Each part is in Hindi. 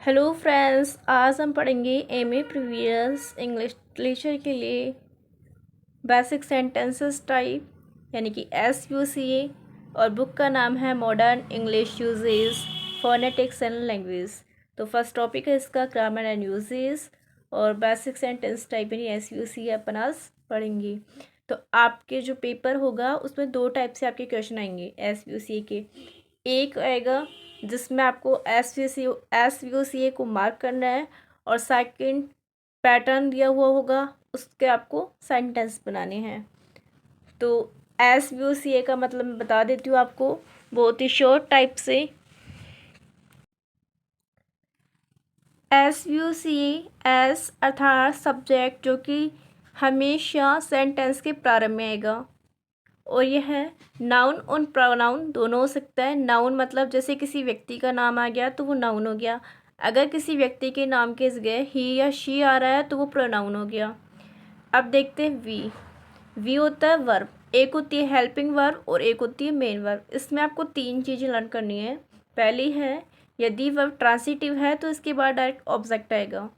हेलो फ्रेंड्स, आज हम पढ़ेंगे एमए प्रीवियस इंग्लिश लिटरेचर के लिए बेसिक सेंटेंसेस टाइप यानी कि SUCA। और बुक का नाम है modern English uses phonetics and language. तो फर्स्ट टॉपिक है इसका ग्रामर एंड यूजेस, और बेसिक सेंटेंस टाइप यानी SUCA अपन आज पढ़ेंगे। तो आपके जो पेपर होगा उसमें दो टाइप से आपके क्वेश्चन आएंगे SUCA के। एक आएगा जिसमें आपको SUCA को मार्क करना है, और सेकंड पैटर्न दिया हुआ होगा, उसके आपको सेंटेंस बनाने हैं। तो SUCA का मतलब मैं बता देती हूँ आपको बहुत ही शॉर्ट टाइप से। SUCA अर्थात सब्जेक्ट जो कि हमेशा सेंटेंस के प्रारंभ में आएगा, और यह है नाउन और प्रोनाउन दोनों हो सकता है। नाउन मतलब जैसे किसी व्यक्ति का नाम आ गया तो वो नाउन हो गया। अगर किसी व्यक्ति के नाम के जगह ही या शी आ रहा है तो वो प्रोनाउन हो गया। अब देखते हैं वी होता है वर्ब। एक होती है हेल्पिंग वर्ब और एक होती है मेन वर्ब। इसमें आपको तीन चीज़ें लर्न करनी है। पहली है यदि वर्ब ट्रांसिटिव है तो इसके बाद डायरेक्ट ऑब्जेक्ट आएगा,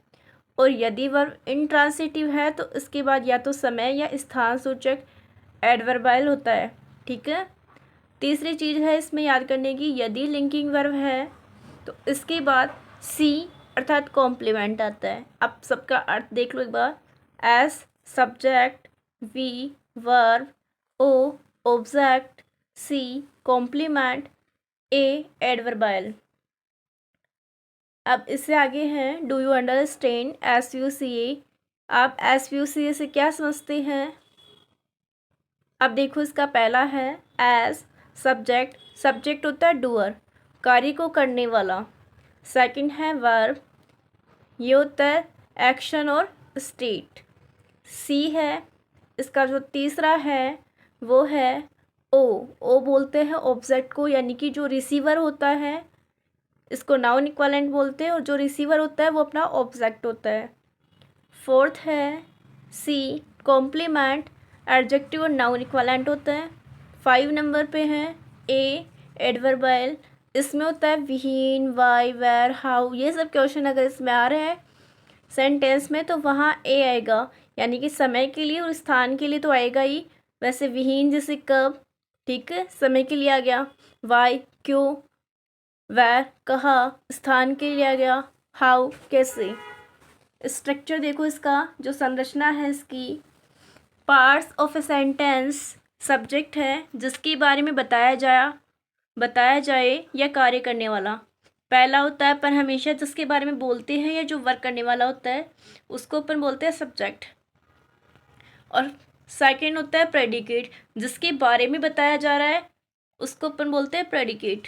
और यदि वर्ब इनट्रांसिटिव है तो इसके बाद या तो समय या स्थान सूचक एडवर्बाइल होता है। ठीक है। तीसरी चीज़ है इसमें याद करने की, यदि लिंकिंग वर्ब है तो इसके बाद सी अर्थात कॉम्प्लीमेंट आता है। अब सबका अर्थ देख लो एक बार। S subject, V verb, O object, C complement, A adverbial. अब इससे आगे हैं डू यू अंडरस्टैंड SUCA। आप SUCA से क्या समझते हैं? अब देखो इसका पहला है एज सब्जेक्ट। सब्जेक्ट होता है डूअर, कार्य को करने वाला। सेकंड है वर्ब, ये होता है एक्शन और स्टेट। सी है इसका जो तीसरा है वो है ओ बोलते हैं ऑब्जेक्ट को, यानी कि जो रिसीवर होता है इसको नाउन इक्विवेलेंट बोलते हैं, और जो रिसीवर होता है वो अपना ऑब्जेक्ट होता है। फोर्थ है सी कॉम्प्लीमेंट, एडजेक्टिव और नाउन इक्विवेलेंट होता है। 5 नंबर पे है ए एडवर्बाइल। इसमें होता है व्हीन, वाई, वेर, हाउ। ये सब क्वेश्चन अगर इसमें आ रहे हैं सेंटेंस में तो वहाँ ए आएगा, यानी कि समय के लिए और स्थान के लिए तो आएगा ही। वैसे व्हीन जैसे कब, ठीक है, समय के लिए आ गया। वाई क्यों, वेर कहाँ, स्थान के लिए आ गया। हाउ कैसे। स्ट्रक्चर देखो इसका, जो संरचना है इसकी। Parts of a sentence subject है जिसके बारे में बताया जाए या कार्य करने वाला। पहला होता है पर हमेशा जिसके बारे में बोलते हैं या जो वर्क करने वाला होता है उसको अपन बोलते हैं सब्जेक्ट। और सेकंड होता है प्रेडिकेट, जिसके बारे में बताया जा रहा है उसको अपन बोलते हैं प्रेडिकेट।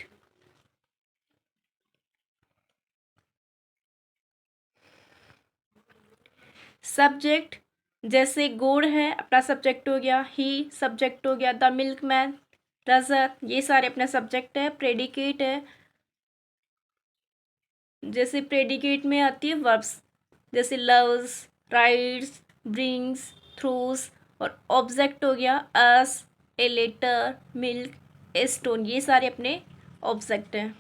सब्जेक्ट जैसे गुड़ है अपना सब्जेक्ट हो गया, ही सब्जेक्ट हो गया, द मिल्कमैन, रजत, ये सारे अपना सब्जेक्ट है। प्रेडिकेट है जैसे प्रेडिकेट में आती है वर्ब्स, जैसे लव्स, राइड्स, ब्रिंग्स, थ्रूस। और ऑब्जेक्ट हो गया us, a letter, milk, a stone, ये सारे अपने ऑब्जेक्ट हैं।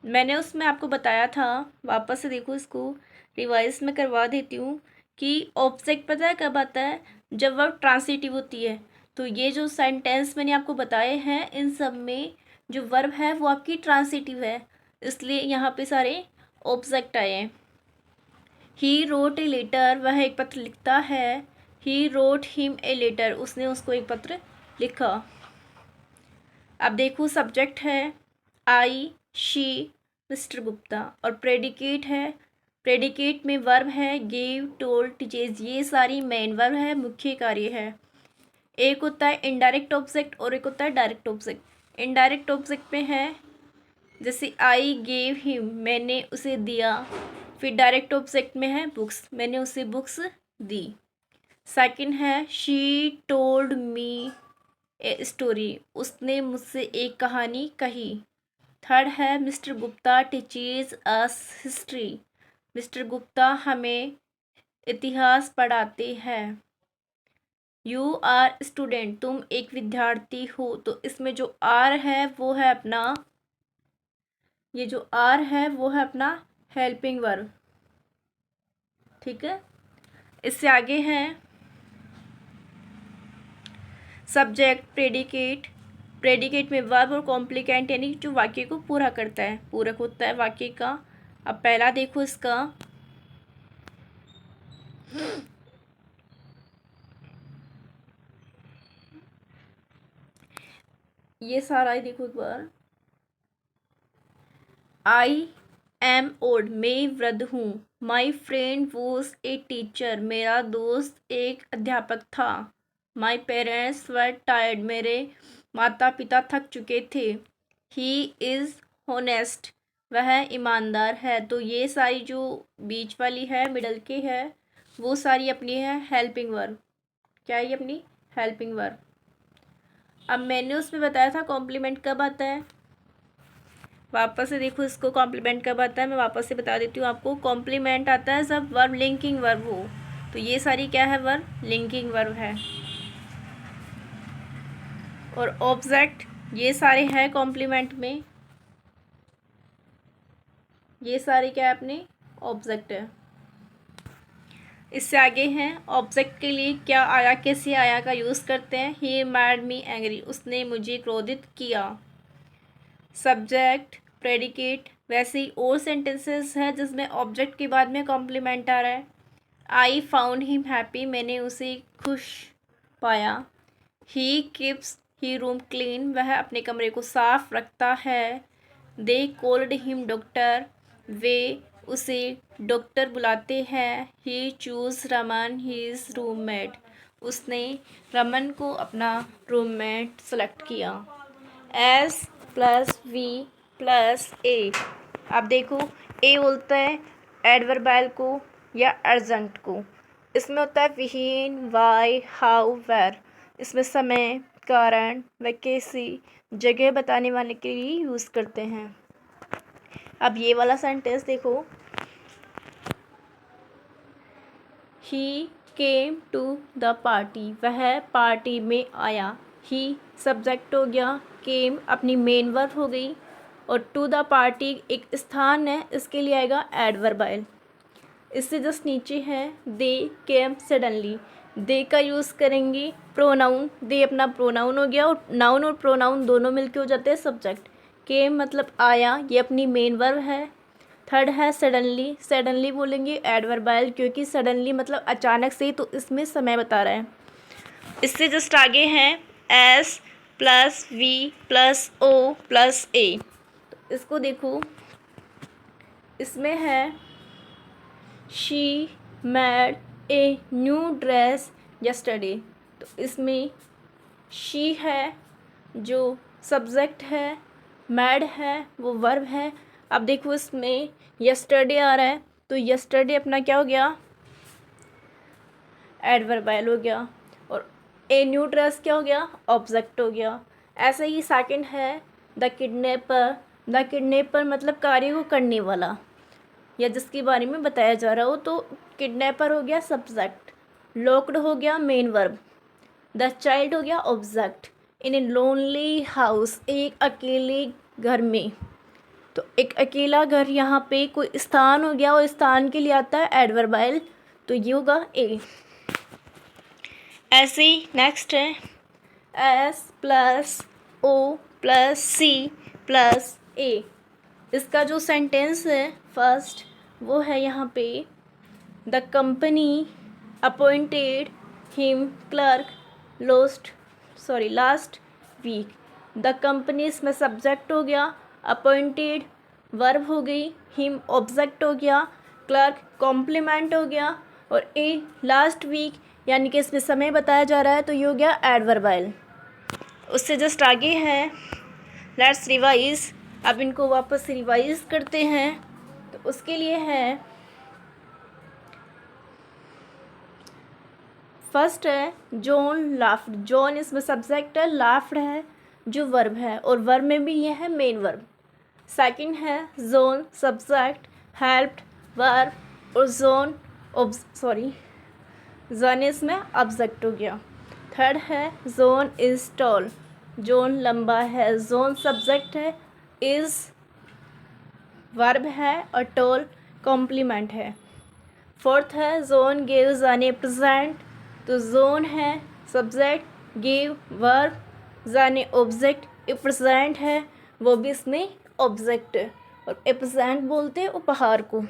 मैंने उसमें आपको बताया था, वापस से देखो इसको रिवाइज में करवा देती हूँ, कि ऑब्जेक्ट पता है कब आता है, जब वर्ब ट्रांसिटिव होती है। तो ये जो सेंटेंस मैंने आपको बताए हैं इन सब में जो वर्ब है वो आपकी ट्रांसिटिव है, इसलिए यहाँ पे सारे ऑब्जेक्ट आए हैं। ही रोट ए लेटर, वह एक पत्र लिखता है। He wrote him a letter, उसने उसको एक पत्र लिखा। अब देखो सब्जेक्ट है आई, शी, मिस्टर गुप्ता, और प्रेडिकेट है, प्रेडिकेट में वर्ब है गिव, टोल्ड, टीचेज, ये सारी मेन वर्ब है, मुख्य कार्य है। एक होता है इनडायरेक्ट ऑब्जेक्ट और एक होता है डायरेक्ट ऑब्जेक्ट। इनडायरेक्ट ऑब्जेक्ट में है जैसे आई गेव हिम, मैंने उसे दिया। फिर डायरेक्ट ऑब्जेक्ट में है बुक्स, मैंने उसे बुक्स दी। सेकंड है she told me a story, उसने मुझसे एक कहानी कही। थर्ड है मिस्टर गुप्ता टीचेज अस हिस्ट्री, मिस्टर गुप्ता हमें इतिहास पढ़ाते हैं। यू आर स्टूडेंट, तुम एक विद्यार्थी हो, तो इसमें जो आर है वो है अपना ये जो आर है वो है अपना हेल्पिंग वर्ब, ठीक है। इससे आगे है सब्जेक्ट, प्रेडिकेट। प्रेडिकेट में वर्ब और कॉम्प्लीकेंट यानी जो वाक्य को पूरा करता है, पूरक होता है वाक्य का। अब पहला देखो इसका, ये सारा ही देखो एक बार। आई एम ओल्ड, मैं वृद्ध हूँ। My friend was a teacher, मेरा दोस्त एक अध्यापक था। माई पेरेंट्स वर टायर्ड, मेरे माता पिता थक चुके थे। ही इज़ होनेस्ट, वह ईमानदार है। तो ये सारी जो बीच वाली है, मिडल की है, वो सारी अपनी है हेल्पिंग वर्ब। क्या है ये अपनी हेल्पिंग वर्ब। अब मैंने उसमें बताया था कॉम्प्लीमेंट कब आता है, वापस से देखो इसको, कॉम्प्लीमेंट कब आता है मैं वापस से बता देती हूँ आपको। कॉम्प्लीमेंट आता है जब वर्ब लिंकिंग वर्ब हो। तो ये सारी क्या है, वर्ब लिंकिंग वर्ब है। और ऑब्जेक्ट ये सारे हैं कॉम्प्लीमेंट में, ये सारे क्या है अपने ऑब्जेक्ट है। इससे आगे हैं ऑब्जेक्ट के लिए क्या आया, कैसे आया का यूज़ करते हैं। ही मेड मी एंग्री, उसने मुझे क्रोधित किया। सब्जेक्ट, प्रेडिकेट, वैसे ही और सेंटेंसेस है जिसमें ऑब्जेक्ट के बाद में कॉम्प्लीमेंट आ रहा है। आई फाउंड हिम हैप्पी, मैंने उसे खुश पाया। He keeps he room clean, वह अपने कमरे को साफ रखता है। दे कॉल्ड हिम डॉक्टर, वे उसे डॉक्टर बुलाते हैं। ही चूज रमन हिज रूममेट, उसने रमन को अपना रूममेट सेलेक्ट किया। एस प्लस वी प्लस ए, अब देखो ए बोलता है एडवर्बाइल को या अर्जेंट को। इसमें होता है व्हेन, व्हाई, हाउ, वेयर। इसमें समय, कारण व कैसी, जगह बताने वाले के लिए यूज़ करते हैं। अब ये वाला सेंटेंस देखो, ही केम टू द पार्टी, वह पार्टी में आया। ही सब्जेक्ट हो गया, केम अपनी मेन वर्ब हो गई, और टू द पार्टी एक स्थान है, इसके लिए आएगा एडवर्बाइल। इससे जस्ट नीचे है दे केम सडनली, दे का यूज़ करेंगे प्रोनाउन, दे अपना प्रोनाउन हो गया, और नाउन और प्रोनाउन दोनों मिलके हो जाते हैं सब्जेक्ट। केम मतलब आया, ये अपनी मेन वर्ब है। थर्ड है सडनली, सडनली बोलेंगे एडवर्बाइल, क्योंकि सडनली मतलब अचानक से, तो इसमें समय बता रहा है। इससे जस्ट आगे हैं S plus V plus O plus A. तो इसको देखो, इसमें है she made a new dress yesterday. तो इसमें शी है जो सब्जेक्ट है, मैड है वो वर्ब है। अब देखो इसमें यस्टरडे आ रहा है, तो यस्टरडे अपना क्या हो गया, एडवर्बाइल हो गया। और ए न्यू ड्रेस क्या हो गया, ऑब्जेक्ट हो गया। ऐसे ही सेकंड है द किडनैपर, द किडनैपर मतलब कार्य को करने वाला या जिसके बारे में बताया जा रहा हो, तो किडनैपर हो गया सब्जेक्ट। लॉक्ड हो गया मेन वर्ब। द चाइल्ड हो गया object. In a lonely house, एक अकेले घर में, तो एक अकेला घर, यहाँ पे कोई स्थान हो गया और स्थान के लिए आता है एडवर्बाइल, तो ये होगा ए। ऐसे ही नेक्स्ट है S plus O plus C plus A. इसका जो सेंटेंस है फर्स्ट वो है यहाँ पे the company appointed him clerk last week. The company इसमें सब्जेक्ट हो गया, अपॉइंटेड वर्ब हो गई, हिम ऑब्जेक्ट हो गया, क्लर्क कॉम्प्लीमेंट हो गया, और ए लास्ट वीक यानी कि इसमें समय बताया जा रहा है, तो ये हो गया एडवर्बाइल। उससे जस्ट आगे है लेट्स रिवाइज। अब इनको वापस रिवाइज करते हैं, तो उसके लिए है फर्स्ट है जॉन लाफ्ड, जॉन इसमें सब्जेक्ट है, लाफ्ड है जो वर्ब है, और वर्ब में भी ये है मेन वर्ब। सेकंड है जोन सब्जेक्ट, हेल्प्ड वर्ब, और जोन इसमें ऑब्जेक्ट हो गया। थर्ड है जोन इज टॉल, जोन लंबा है, जोन सब्जेक्ट है, इज वर्ब है और टोल कॉम्प्लीमेंट है। फोर्थ है जोन गिव्स यानी प्रेजेंट, तो जोन है सब्जेक्ट, गिव वर्ब यानी ऑब्जेक्ट, प्रेजेंट है वो भी इसमें ऑब्जेक्ट है और प्रेजेंट बोलते हैं उपहार को।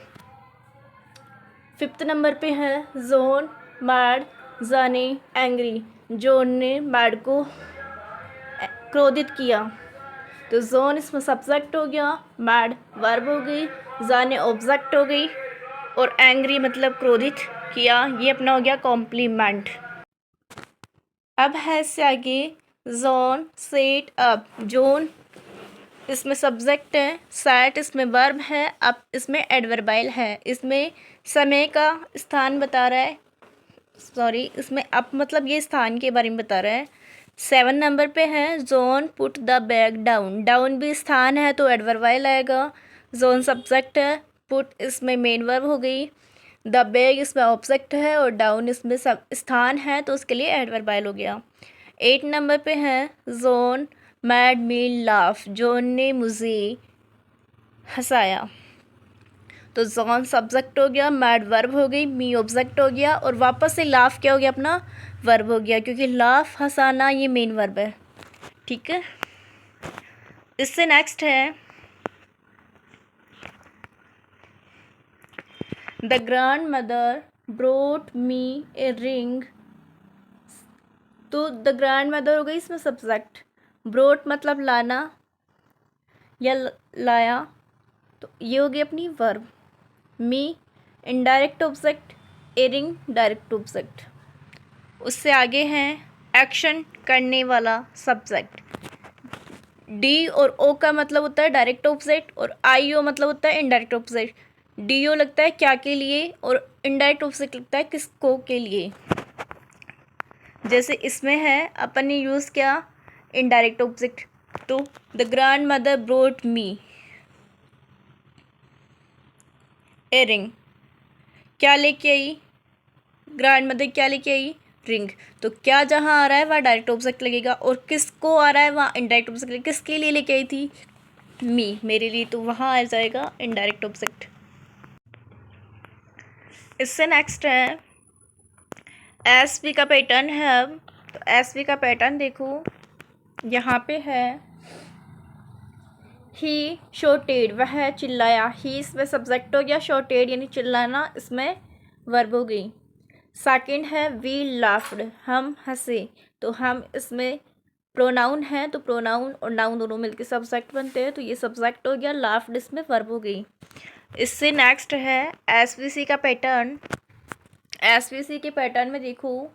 फिफ्थ नंबर पे है जोन मैड यानी एंग्री, जोन ने मैड को क्रोधित किया, तो जोन इसमें सब्जेक्ट हो गया, मैड वर्ब हो गई, जाने ऑब्जेक्ट हो गई और एंग्री मतलब क्रोधित किया, ये अपना हो गया कॉम्प्लीमेंट। अब है इससे आगे जोन सेट अप, जोन इसमें सब्जेक्ट है, सेट इसमें वर्ब है, अप इसमें एडवर्बाइल है, इसमें समय का स्थान बता रहा है, सॉरी इसमें अप मतलब ये स्थान के बारे में बता रहा है। 7 नंबर पे है zone put the bag down, down भी स्थान है तो एडवर्बाइल आएगा, जोन सब्जेक्ट है, पुट इसमें मेन वर्ब हो गई, द बैग इसमें ऑब्जेक्ट है और डाउन इसमें सब स्थान है तो उसके लिए एडवर्बाइल हो गया। 8 नंबर पे है zone mad me laugh, zone ने मुझे हंसाया, तो जोन सब्जेक्ट हो गया, मैड वर्ब हो गई, मी ऑब्जेक्ट हो गया और वापस से लाफ क्या हो गया अपना वर्ब हो गया, क्योंकि लाफ हंसाना ये मेन वर्ब है। ठीक है, इससे नेक्स्ट है the grand mother brought me a ring, तो द ग्रैंड मदर हो गई इसमें सब्जेक्ट, ब्रोट मतलब लाना या लाया, तो ये हो गई अपनी verb, me indirect object, a ring direct object. उससे आगे हैं एक्शन करने वाला सब्जेक्ट, डी और ओ का मतलब होता है डायरेक्ट ऑब्जेक्ट और आई ओ मतलब होता है इनडायरेक्ट ऑब्जेक्ट, डी ओ लगता है क्या के लिए और इनडायरेक्ट ऑब्जेक्ट लगता है किसको के लिए। जैसे इसमें है अपन ने यूज़ किया इनडायरेक्ट ऑब्जेक्ट, तो the grand mother brought me a ring, क्या लेके आई, ग्रैंड मदर क्या लेके आई, रिंग, तो क्या जहाँ आ रहा है वहाँ डायरेक्ट ऑब्जेक्ट लगेगा और किसको आ रहा है वहाँ इनडायरेक्ट ऑब्जेक्ट लगेगा, किसके लिए लेके आई थी, मी मेरे लिए, तो वहाँ आ जाएगा इनडायरेक्ट ऑब्जेक्ट। इससे नेक्स्ट है एस वी का पैटर्न है, तो एस वी का पैटर्न देखो यहाँ पे है ही शोटेड, वह चिल्लाया, ही इसमें सब्जेक्ट हो गया, शोटेड यानी चिल्लाना इसमें वर्ब हो गई। सेकंड है वी लाफ्ड, हम हंसे, तो हम इसमें प्रोनाउन है तो प्रोनाउन और नाउन दोनों मिलकर सब्जेक्ट बनते हैं, तो ये सब्जेक्ट हो गया, लाफ्ड इसमें वर्ब हो गई। इससे नेक्स्ट है एसवीसी का पैटर्न, एसवीसी के पैटर्न में देखो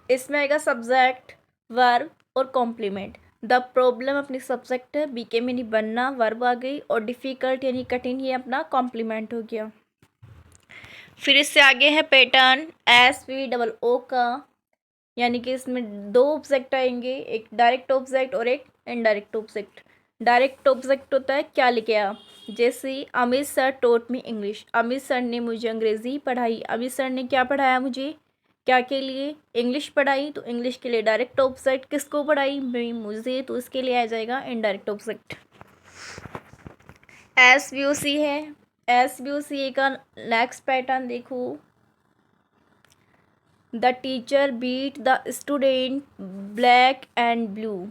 इसमें आएगा सब्जेक्ट वर्ब और कॉम्प्लीमेंट, द प्रॉब्लम अपनी सब्जेक्ट है, बी के में नहीं बनना वर्ब आ गई और डिफ़िकल्ट यानी कठिन ये अपना कॉम्प्लीमेंट हो गया। फिर इससे आगे है pattern S V double O का, यानी कि इसमें दो ऑब्जेक्ट आएंगे, एक डायरेक्ट ऑब्जेक्ट और एक इनडायरेक्ट ऑब्जेक्ट। डायरेक्ट ऑब्जेक्ट होता है क्या लिखे आप, जैसे अमित सर टोट मी इंग्लिश, अमित सर ने मुझे अंग्रेज़ी पढ़ाई, अमित सर ने क्या पढ़ाया मुझे, क्या के लिए, इंग्लिश पढ़ाई, तो इंग्लिश के लिए डायरेक्ट ऑब्जेक्ट, किसको पढ़ाई मुझे, तो इसके लिए आ जाएगा indirect object. S B O C है, एस बी ओ सी का नेक्स्ट पैटर्न देखो the teacher beat the student black and blue,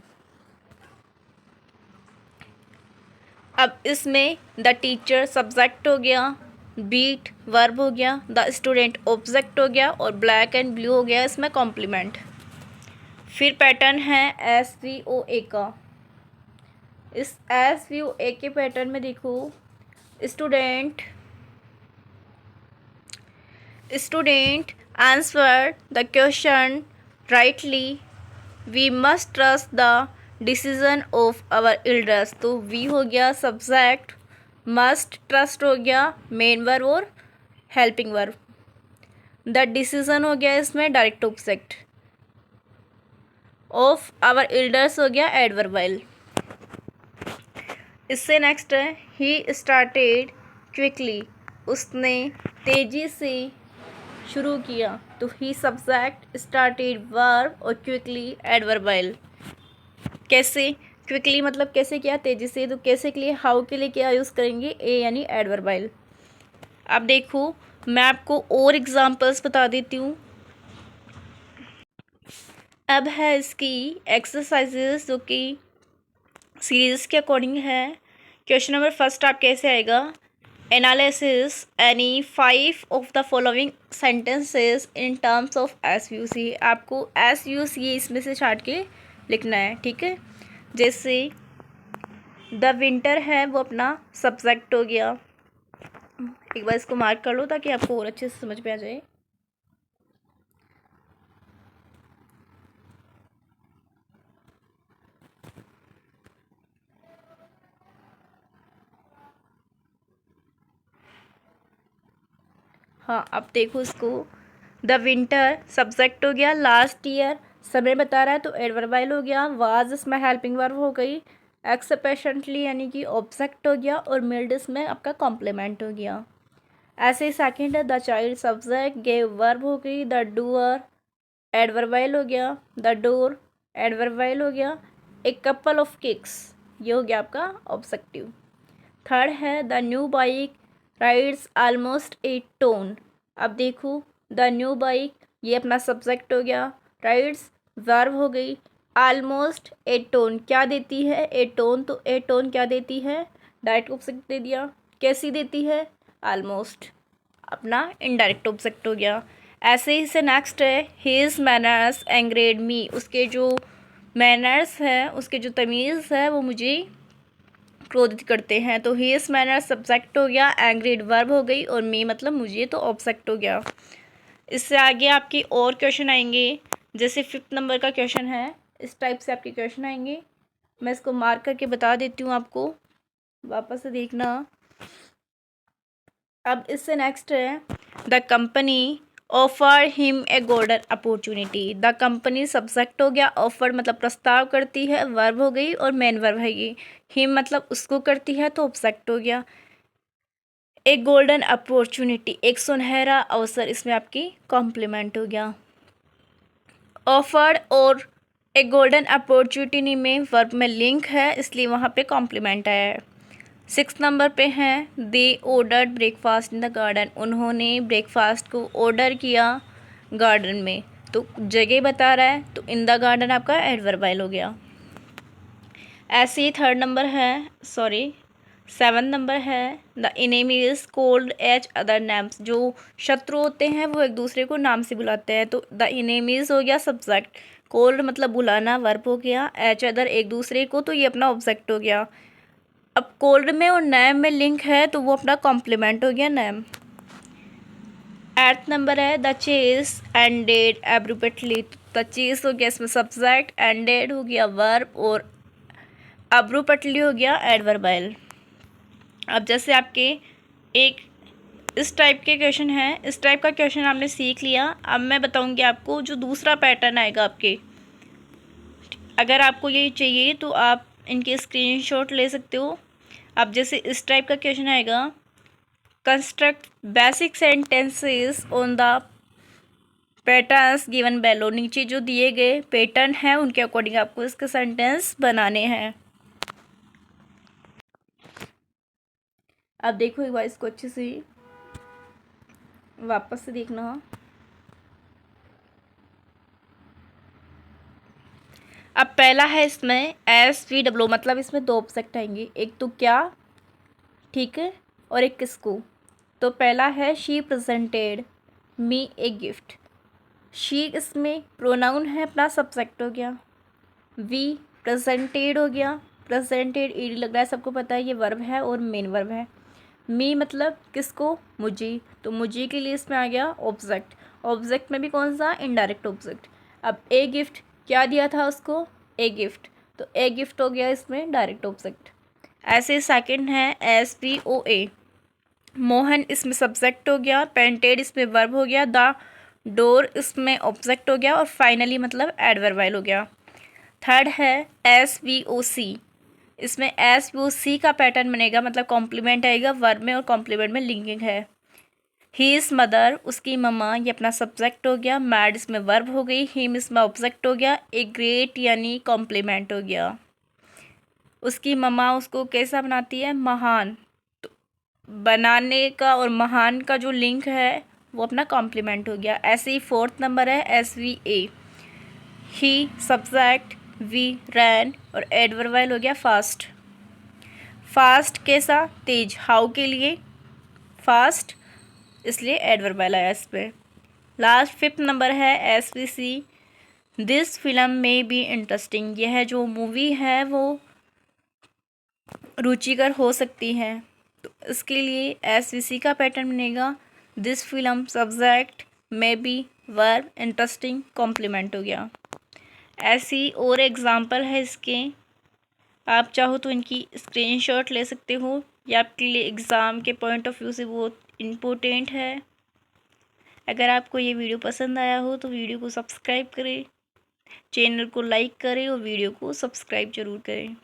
अब इसमें द टीचर सब्जेक्ट हो गया, बीट वर्ब हो गया, द स्टूडेंट ऑब्जेक्ट हो गया और ब्लैक एंड ब्लू हो गया इसमें कॉम्प्लीमेंट। फिर पैटर्न है एस वी ओ ए का, इस एस वी ओ ए के पैटर्न में देखो student answered the question rightly, we must trust the decision of our elders, तो we हो गया सब्जेक्ट, must ट्रस्ट हो गया मेन वर्ब और हेल्पिंग वर्ब, द डिसीजन हो गया इसमें direct object, of our elders हो गया एडवर्बाइल। इससे नेक्स्ट है ही स्टार्टेड क्विकली, उसने तेज़ी से शुरू किया, तो ही सब्जेक्ट, स्टार्टेड वर्ब और क्विकली एडवर्बाइल। कैसे, क्विकली मतलब कैसे किया, तेज़ी से। तो कैसे के लिए, हाउ के लिए क्या यूज़ करेंगे, ए यानी एडवर्बाइल। अब देखो मैं आपको और एग्जांपल्स बता देती हूँ। अब है इसकी एक्सरसाइजेस जो कि सीरीज के अकॉर्डिंग है। क्वेश्चन नंबर फर्स्ट आप कैसे आएगा, analysis any 5 of the following sentences in terms of S U C. आपको एस यू सी इसमें से छाट के लिखना है, ठीक है। जैसे द विंटर है वो अपना सब्जेक्ट हो गया। एक बार इसको मार्क कर लो ताकि आपको और अच्छे से समझ में आ जाए। हाँ अब देखो इसको, द विंटर सब्जेक्ट हो गया, लास्ट ईयर समय बता रहा है तो एडवर्बाइल हो गया, वाज इसमें हेल्पिंग वर्ब हो गई, एक्सेप्शनली यानी कि ऑब्जेक्ट हो गया, और मिल्ड इसमें आपका कॉम्प्लीमेंट हो गया। ऐसे ही सेकंड है the child subject, gave verb हो गई, द डूअर एडवर्बाइल हो गया, द डोर एडवर्बाइल हो गया, ए कपल ऑफ किक्स ये हो गया आपका ऑब्जेक्टिव। थर्ड है the new bike rides almost A tone. अब देखो द न्यू बाइक ये अपना सब्जेक्ट हो गया, राइड्स वर्ब हो गई, ऑलमोस्ट ए टोन क्या देती है, ए टोन। तो ए टोन क्या देती है, डायरेक्ट ऑब्जेक्ट दे दिया। कैसी देती है, ऑलमोस्ट अपना इनडायरेक्ट ऑब्जेक्ट हो गया। ऐसे ही से नेक्स्ट है हिज मैनर्स एंग्रेड मी, उसके जो मैनर्स हैं, उसके जो तमीज़ है वो मुझे क्रोधित करते हैं। तो हिज मैनर सब्जेक्ट हो गया, एंग्रीड वर्ब हो गई, और मी मतलब मुझे तो ऑब्जेक्ट हो गया। इससे आगे आपकी और क्वेश्चन आएंगे, जैसे 5th नंबर का क्वेश्चन है, इस टाइप से आपके क्वेश्चन आएंगे। मैं इसको मार्क करके बता देती हूँ आपको, वापस से देखना। अब इससे नेक्स्ट है the company offer him a golden opportunity. The company subject हो गया, ऑफर मतलब प्रस्ताव करती है, वर्ब हो गई, और मेन वर्ब है ये। हिम मतलब उसको करती है तो ऑब्जेक्ट हो गया। एक गोल्डन अपॉर्चुनिटी एक सुनहरा अवसर, इसमें आपकी कॉम्प्लीमेंट हो गया। ऑफर्ड और एक गोल्डन अपॉर्चुनिटी में वर्ब में लिंक है, इसलिए वहाँ पे कॉम्प्लीमेंट आया है। 6th नंबर पे हैं they ordered breakfast in the garden, उन्होंने ब्रेकफास्ट को ऑर्डर किया गार्डन में। तो जगह बता रहा है तो इन द गार्डन आपका एडवर्बाइल हो गया। ऐसे ही 3rd नंबर है, सॉरी 7th नंबर है the enemy is cold H other names, जो शत्रु होते हैं वो एक दूसरे को नाम से बुलाते हैं। तो द एनिमीज हो गया सब्जेक्ट, कोल्ड मतलब बुलाना वर्ब हो गया, एच अदर एक दूसरे को, तो ये अपना ऑब्जेक्ट हो गया। अब कोल्ड में और नैम में लिंक है तो वो अपना कॉम्प्लीमेंट हो गया नैम। 8th नंबर है the chase ended abruptly, the chase हो गया इसमें सब्जेक्ट, एंडेड हो गया वर्ब, और अब्रूपेटली हो गया एडवर्बाइल। अब जैसे आपके एक इस टाइप के क्वेश्चन हैं, इस टाइप का क्वेश्चन आपने सीख लिया। अब मैं बताऊंगी आपको जो दूसरा पैटर्न आएगा आपके, अगर आपको ये चाहिए तो आप इनके स्क्रीनशॉट ले सकते हो। अब जैसे इस टाइप का क्वेश्चन आएगा, construct basic sentences on the patterns given below, नीचे जो दिए गए पैटर्न हैं उनके अकॉर्डिंग आपको इसके सेंटेंस बनाने हैं। अब देखो एक बार इसको अच्छे से वापस से देखना। अब पहला है इसमें SVW, मतलब इसमें 2 ऑब्जेक्ट आएंगे, एक तो क्या, ठीक है, और एक किसको। तो पहला है she presented me a gift. She इसमें प्रोनाउन है, अपना सब्जेक्ट हो गया। वी प्रेजेंटेड हो गया, प्रेजेंटेड ईडी लग रहा है, सबको पता है ये वर्ब है और मेन वर्ब है। मी मतलब किसको, मुझे, तो मुझे के लिए इसमें आ गया ऑब्जेक्ट। ऑब्जेक्ट में भी कौन सा, इनडायरेक्ट ऑब्जेक्ट। अब ए गिफ्ट क्या दिया था उसको, ए गिफ्ट, तो ए गिफ्ट हो गया इसमें डायरेक्ट ऑब्जेक्ट। ऐसे सेकंड है SPOA, मोहन इसमें सब्जेक्ट हो गया, पेंटेड इसमें वर्ब हो गया, द डोर इसमें ऑब्जेक्ट हो गया, और फाइनली मतलब एडवर्बाइल हो गया। थर्ड है SVOC, इसमें SVOC का पैटर्न बनेगा, मतलब कॉम्प्लीमेंट आएगा वर्ब में, और कॉम्प्लीमेंट में लिंकिंग है। हीज मदर उसकी मम्मा, ये अपना सब्जेक्ट हो गया, मैड इसमें वर्ब हो गई, हिम इसमें ऑब्जेक्ट हो गया, ए ग्रेट यानी कॉम्प्लीमेंट हो गया। उसकी मम्मा उसको कैसा बनाती है, महान। तो बनाने का और महान का जो लिंक है वो अपना कॉम्प्लीमेंट हो गया। ऐसे ही 4th नंबर है SVA, he subject, we ran और एडवर्बाइल हो गया फास्ट। फास्ट कैसा, तेज, हाउ के लिए फास्ट, इसलिए एडवर्बाइल आया इस पर। लास्ट 5th नंबर है SVC, दिस फिल्म में बी इंटरेस्टिंग, यह जो मूवी है वो रुचिकर हो सकती है। तो इसके लिए SVC का पैटर्न बनेगा, दिस फिल्म सब्जेक्ट में बी वर्ब इंटरेस्टिंग कॉम्प्लीमेंट हो गया। ऐसी और एग्जाम्पल है इसके, आप चाहो तो इनकी स्क्रीनशॉट ले सकते हो, या आपके लिए एग्ज़ाम के पॉइंट ऑफ व्यू से बहुत इम्पोर्टेंट है। अगर आपको ये वीडियो पसंद आया हो तो वीडियो को सब्सक्राइब करें, चैनल को लाइक करें और वीडियो को सब्सक्राइब ज़रूर करें।